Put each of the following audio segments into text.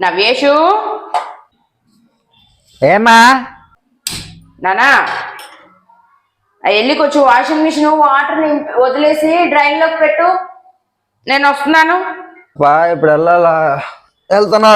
నవ్యేషు ఏమా నానా వెళ్ళి కొంచెం వాషింగ్ మిషన్ వాటర్ వదిలేసి డ్రైన్ లోకి పెట్టు. నేను వస్తున్నాను. బా ఇప్పుడు వెళ్ళాలా? వెళ్తున్నా.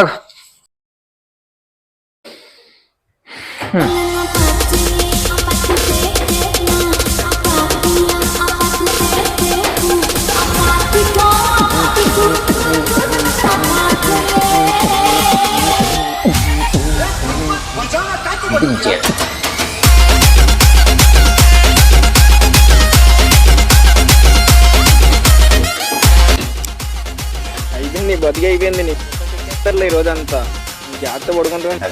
అయిపోయింది, బతికి అయిపోయింది. నీ ఈ రోజంతా జాగ్రత్త పడుకుంటా.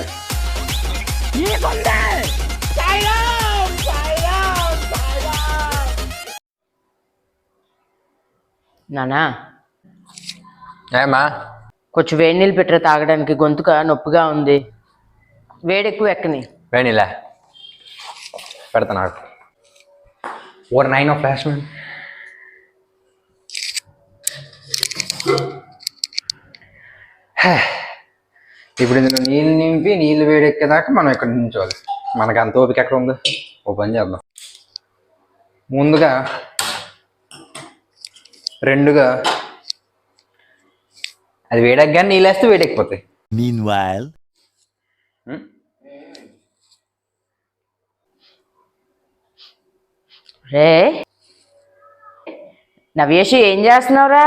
నానా ఏమా కొంచెం వేడి నీళ్ళు పెట్టరా తాగడానికి, గొంతుక నొప్పిగా ఉంది. వేడి ఎక్కువ ఎక్కని. వేణిలా పెడతాను. 9 ఫ్లాష్ మ్యాన్. ఇప్పుడు ఇందులో నీళ్ళు నింపి నీళ్ళు వేడెక్కేదాకా మనం ఇక్కడ నించోవాలి. మనకు అంత ఓపిక ఎక్కడ ఉందో ఓ పని చేద్దాం. ముందుగా రెండుగా అది వేడెక్కగానే నీళ్ళు వేస్తే వేడెక్కిపోతాయి. Meanwhile, రే నవ్యేషు ఏం చేస్తున్నావురా?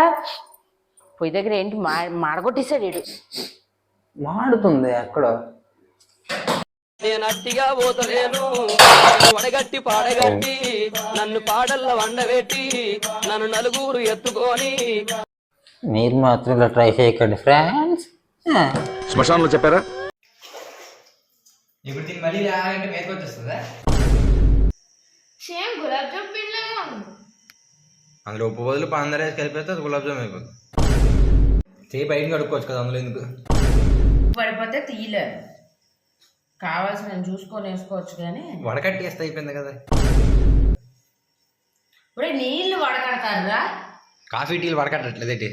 పొయ్యి దగ్గర ఏంటి మాడగొట్టేశాడు వీడు. మాడుతుంది ఎక్కడ? నేను అట్టిగా పోతలేను, వడగట్టి పాడగట్టి నన్ను పాడల్ల వండబెట్టి నన్ను నలుగురు ఎత్తుకొని. మీరు మాత్రం ఇలా ట్రై చేయకండి ఫ్రెండ్స్. శ్మశానంలో చెప్పారా? ఇప్పుడు దీన్ని మళ్ళీ రాగాలంటే మేరకు వచ్చేస్తుందా? సేమ్ గులాబ్ జామ్ పిండిలాగా ఉంది. అందులో ఉప్పు బదులు పందర వేసి కలిపేస్తే అది గులాబ్ జామ్ అయిపోతుంది. చేయి బయటకు కడుక్కోవచ్చు కదా, అందులో ఎందుకు పడిపోతే తీయలేదు. కావాల్సిన చూసుకొని వేసుకోవచ్చు కానీ వడకట్టి వేస్తే అయిపోయింది కదా. ఇప్పుడు నీళ్లు వడకడతారా? కాఫీ టీలు వడకట్టట్లేదేంటి?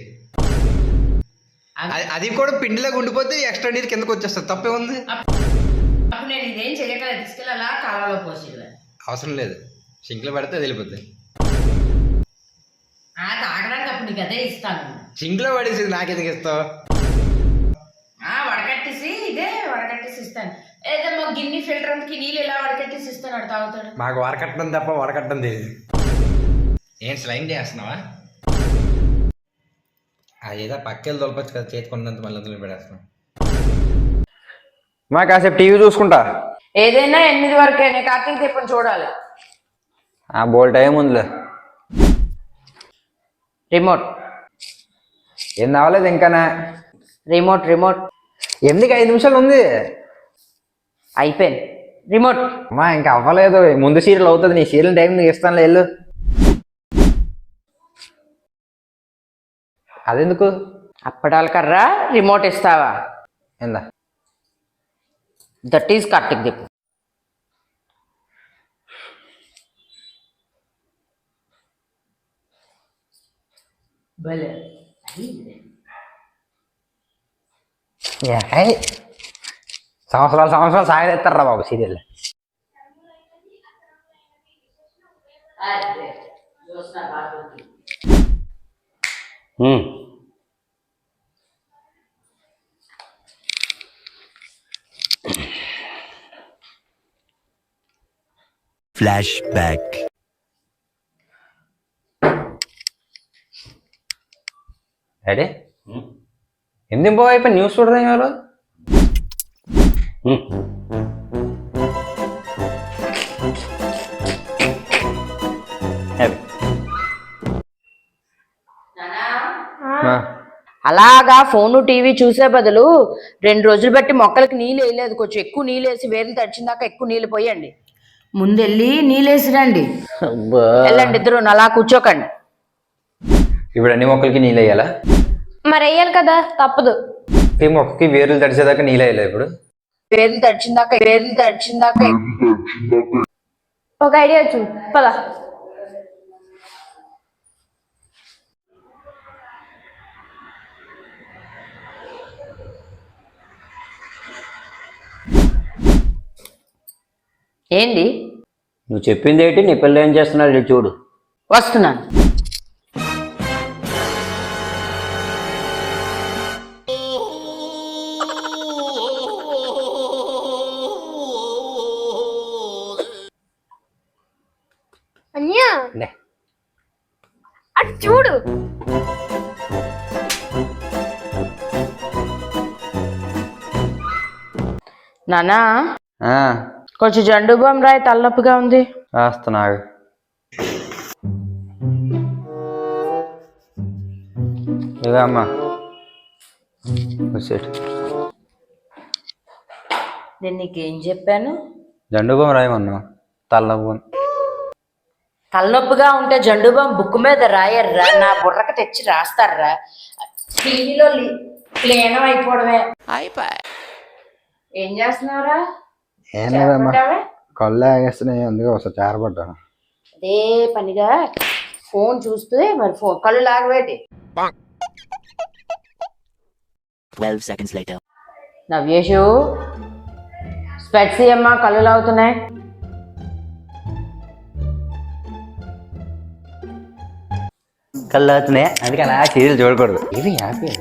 అది కూడా పిండిలాగా ఉండిపోతే ఎక్స్ట్రా నీరు కిందకు వచ్చేస్తుంది. తప్పే ఉంది. అప్పుడు నేను ఇదేం చేయగల తీసుకెళ్ళి అలా కాలంలో పోసేయాలి. అవసరం లేదు, సింక్లో పెడితే అది వెళ్ళిపోతుంది. తాగడానికి అప్పుడు నీకు అదే ఇస్తాను. సింక్లో పడేసి నాకెందుకు ఇస్తావు? వడకట్టేసి ఇదే వడకట్టేసి ఇస్తాను. ఏదో మా గిన్నె ఫిల్టర్ అంతకి నీళ్ళు ఇలా వడకట్టేసి ఇస్తాను. అడు తాగుతాడు. మాకు వడకట్టడం తప్ప వడకట్టడం తెలియదు. ఏం స్లైన్ చేస్తున్నావా? అదేదో పక్కెళ్ళి దొలపచ్చు కదా, చేతికొన్నంత మళ్ళీ అందులో పెడేస్తున్నాం. మా కాసేపు టీవీ చూసుకుంటా. ఏదైనా 8 వరకే. కార్తీక దీపం చూడాలి. బోల్ టైం ఉందిలే. రిమోట్ ఏం అవ్వలేదు ఇంకానా? రిమోట్ 5 నిమిషాలు ఉంది. అయిపోయింది రిమోట్. అమ్మా ఇంకా అవ్వలేదు, ముందు సీరియల్ అవుతుంది. నీ సీరియల్ టైం నీకు ఇస్తానులే, వెళ్ళు. అదెందుకు? అప్పడాల కర్రా రిమోట్ ఇస్తావా? ఏందా? దట్ ఈస్ కార్తీక్ దీపం. సంవత్సరాలు సాగదెత్తారా బాబు సీరియల్. flashback. రెడీ? ఎందుకు బాబు అయిపోయి న్యూస్ చూడరా ఎవరు? అలాగా ఫోను టీవీ చూసే బదులు 2 రోజులు బట్టి మొక్కలకి నీళ్ళు వేయలేదు. కొంచెం ఎక్కువ నీళ్ళు వేసి వేర్లు తడిచిందాక ఎక్కువ నీళ్ళు పోయండి. ముందెళ్ళి నీళ్ళు వేసిరండి. వెళ్ళండి ఇద్దరు, అలా కూర్చోకండి. ఇప్పుడు అన్ని మొక్కలకి నీళ్ళు వేయాలా? మరి వేయాలి కదా, తప్పదు. ఈ మొక్కకి వేర్లు తడిచేదాకా నీళ్ళు వేయాలి. ఇప్పుడు వేర్లు తడిచిందాక ఒక ఐడియా చూ పద. ఏంది? నువ్వు చెప్పింది ఏంటి? నీ పిల్ల ఏం చేస్తున్నాడు చూడు. వస్తున్నాను. అన్యా లే. అటు చూడు. నానా ఆ, కొంచెం జండు బామ్ రాయి, తలనొప్పిగా ఉంది. రాస్తున్నాడు. ఇవే అమ్మా వచ్చేటి నేను నీకేం చెప్పాను? జండు బామ్ రాయమన్నా తలనొప్పి. తలనొప్పిగా ఉంటే జండు బామ్ బుక్ మీద రాయర్రా, నా బుర్రకు తెచ్చి రాస్తారా? టీవీలో లీనం అయిపోవడమే. ఏం చేస్తున్నావురా? ఏం లేదమ్మా, చేరపడ్డావా? కళ్ళు ఆగేస్తున్నాయి, అందుకే ఒకసారి చేరబడ్డాను. అదే పనిగా ఫోన్ చూస్తే మరి కళ్ళు లాగవేటి. 12 seconds later. నవ్యేషు, స్పెట్స్ అమ్మా, కళ్ళు లాగుతున్నాయి. కళ్ళు అవుతున్నాయి, అందుకే అలా సీరియల్ చూడకూడదు. ఇది happy.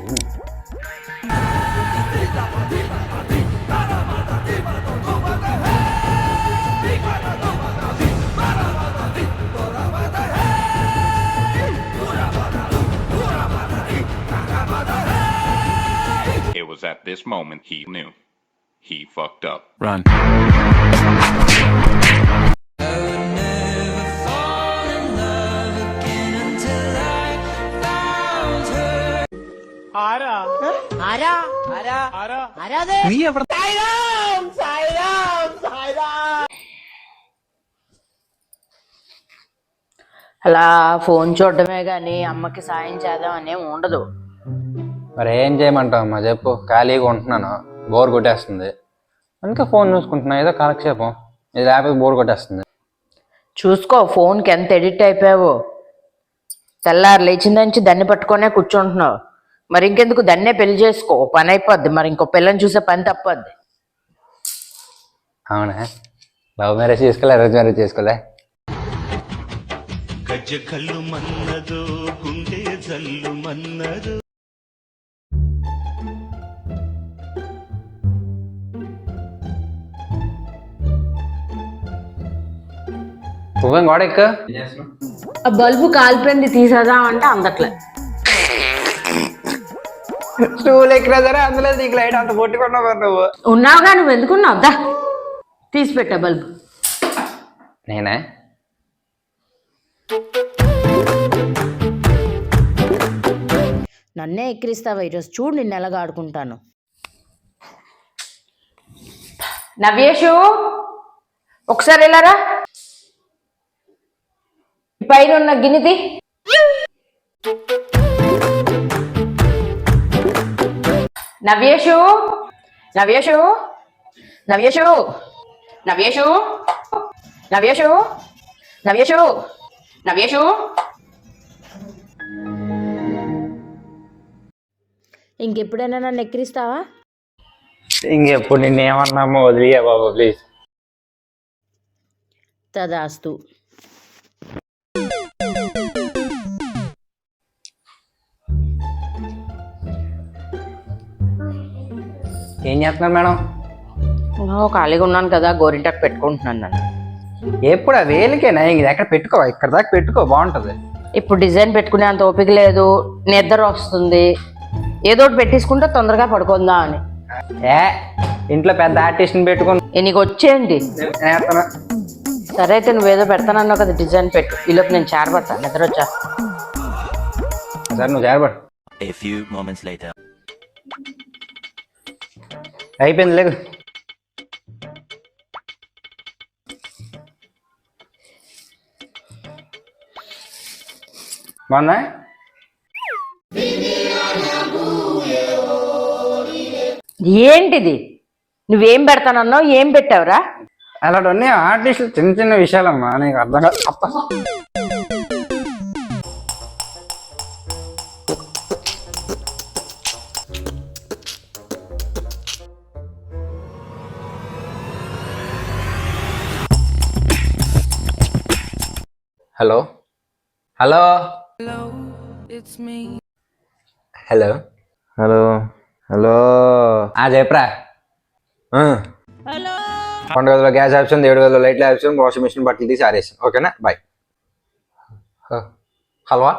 It was at this moment he knew. He fucked up. Run. అలా ఫోన్ చూడటమే కానీ అమ్మకి సాయం చేద్దాం అనే ఉండదు. మరి ఏం చేయమంటావు అమ్మా చెప్పు? ఖాళీగా ఉంటున్నాను, బోర్ కొట్టేస్తుంది, అందుకే ఫోన్ చూసుకుంటున్నా. ఏదో కాలక్షేపం, ఇది లేకపోతే బోర్ కొట్టేస్తుంది. చూసుకో ఫోన్కి ఎంత ఎడిక్ట్ అయిపోయావో. తెల్లారు లేచిన నుంచి దాన్ని పట్టుకొనే కూర్చుంటున్నావు. మరి ఇంకెందుకు దాన్నే పెళ్లి చేసుకో, పని అయిపోద్ది. మరి ఇంకో పిల్లని చూసే పని తప్పద్ది. అవునా? లవ్ మ్యారేజ్ చేసుకోలే, అరేంజ్ మ్యారేజ్ చేసుకోలే? గజ్జ కళ్ళు మన్నదు, గుండె జల్లు మన్నదు. నువ్వేం గోడ ఎక్క. ఆ బల్బు కాలిపోయింది, తీసేద్దామంటే అందట్లే. స్టూల్ ఎక్కినా సరే అందులో నీకు లైట్ అంత పొట్టుకున్నావు నువ్వు. ఉన్నావుగా, నువ్వు ఎందుకున్నావు? దా తీసి పెట్టా బల్బు. నేనే నన్నే ఎక్కిరిస్తావా ఈరోజు? చూడు నిన్ను ఎలాగా ఆడుకుంటాను. నవ్యేషు, ఒకసారి వెళ్ళారా? పైన ఉన్న గిన్నెది. నవ్యేషు, నవ్యేషు, నవ్యేషు, నవ్యేషు, నవ్యేషు, నవ్యేషు, నవ్యేషు. ఇంకెప్పుడైనా నన్ను ఎక్కిరిస్తావా? ఇంకెప్పుడు నిన్నేమన్నామో వదిలియా బాబు ప్లీజ్. తదాస్తు. ఏం చేస్తున్నారు మేడం? ఖాళీగా ఉన్నాను కదా, గోరింటాకు పెట్టుకుంటున్నాను. నన్ను ఎప్పుడు ఆ వేలికేనా? ఇది ఎక్కడ పెట్టుకో, ఇక్కడ దాకా పెట్టుకో, బాగుంటది. ఇప్పుడు డిజైన్ పెట్టుకునే అంత ఓపిక లేదు, నిద్ర వస్తుంది. ఏదో ఒకటి పెట్టేసుకుంటే తొందరగా పడుకుందా అని. ఏ ఇంట్లో పెద్ద ఆర్టిస్ట్ని పెట్టుకుని నీకు వచ్చేయండి. సరే అయితే నువ్వేదో పెడతానన్నావు కదా, డిజైన్ పెట్టు. ఈలోపు నేను చేరబడతాను, నిద్ర వచ్చా. సరే నువ్వు చేరబడు. A few moments later. అయిపోయింది లేదు. బాగుందా? ఏంటిది? నువ్వేం పెడతానన్నావు, ఏం పెట్టావురా? అలాంటివన్నీ ఆర్టిస్టులు చిన్న చిన్న విషయాలమ్మా, నీకు అర్థం కాదు. అప్ప hello hello hello hello hello చెప్పరా పండుగ గదిలో గ్యాస్ ఆప్షన్ 7 గదిలో లైట్ల ఆప్షన్ వాషింగ్ మిషన్ బట్టలు తీసి ఆరేసాను ఓకేనా బాయ్ హల్వా